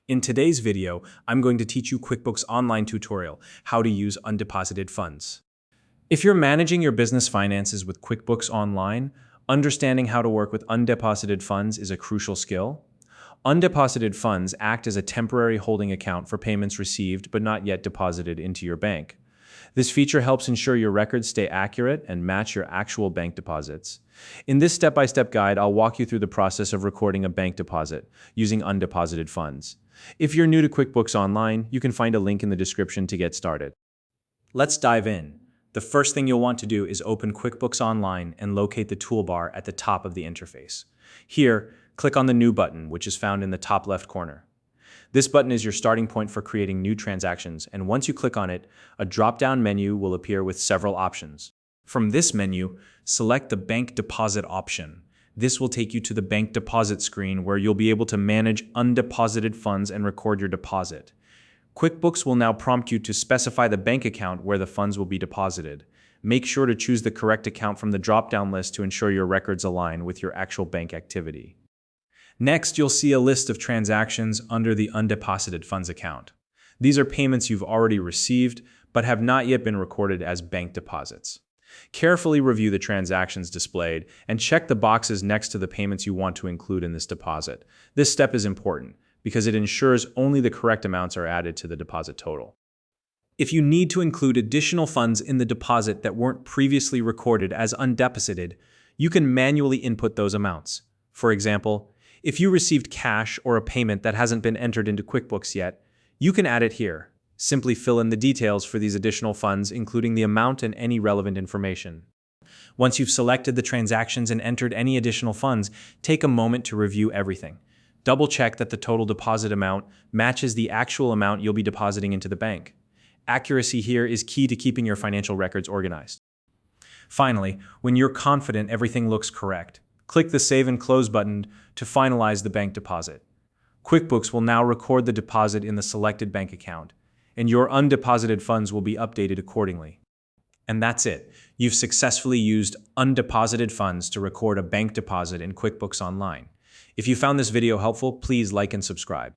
In today's video, I'm going to teach you QuickBooks online tutorial, how to use undeposited funds. If you're managing your business finances with QuickBooks Online, understanding how to work with undeposited funds is a crucial skill. Undeposited funds act as a temporary holding account for payments received but not yet deposited into your bank. This feature helps ensure your records stay accurate and match your actual bank deposits. In this step-by-step guide, I'll walk you through the process of recording a bank deposit using undeposited funds. If you're new to QuickBooks Online, you can find a link in the description to get started. Let's dive in. The first thing you'll want to do is open QuickBooks Online and locate the toolbar at the top of the interface. Here, click on the New button, which is found in the top left corner. This button is your starting point for creating new transactions, and once you click on it, a drop-down menu will appear with several options. From this menu, select the Bank Deposit option. This will take you to the Bank Deposit screen where you'll be able to manage undeposited funds and record your deposit. QuickBooks will now prompt you to specify the bank account where the funds will be deposited. Make sure to choose the correct account from the drop-down list to ensure your records align with your actual bank activity. Next, you'll see a list of transactions under the Undeposited Funds account. These are payments you've already received, but have not yet been recorded as bank deposits. Carefully review the transactions displayed and check the boxes next to the payments you want to include in this deposit. This step is important because it ensures only the correct amounts are added to the deposit total. If you need to include additional funds in the deposit that weren't previously recorded as undeposited, you can manually input those amounts. For example, if you received cash or a payment that hasn't been entered into QuickBooks yet, you can add it here. Simply fill in the details for these additional funds, including the amount and any relevant information. Once you've selected the transactions and entered any additional funds, take a moment to review everything. Double-check that the total deposit amount matches the actual amount you'll be depositing into the bank. Accuracy here is key to keeping your financial records organized. Finally, when you're confident everything looks correct, click the Save and Close button to finalize the bank deposit. QuickBooks will now record the deposit in the selected bank account, and your undeposited funds will be updated accordingly. And that's it. You've successfully used undeposited funds to record a bank deposit in QuickBooks Online. If you found this video helpful, please like and subscribe.